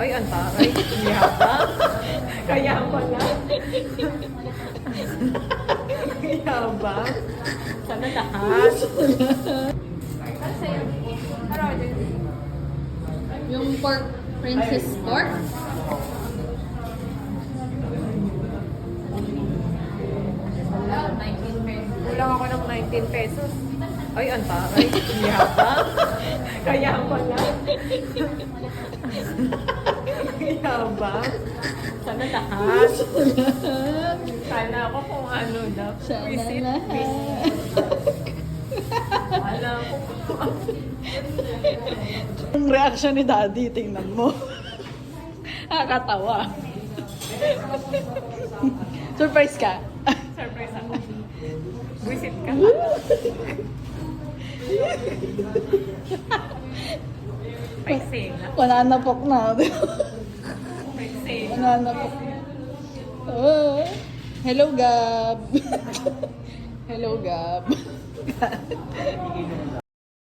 Ay, ang taray. Yabang. Kaya pala. Yabang. Sana lahat. Yung pork, princess pork. Kulang ako ng 19 pesos. Ay, ang taray. Yabang. Kaya pala. Yabang. Sana lahat. Sana ako kung ano daw. Sana Visit, lahat. visit. Alam ko. Yung reaction ni Daddy, tingnan mo. Nakakatawa. Surprise ka? Surprise ako. Visit ka. Paising na. Mananapok na. Paising. Mananapok. Oh. Hello, Gab. Hello, Gab.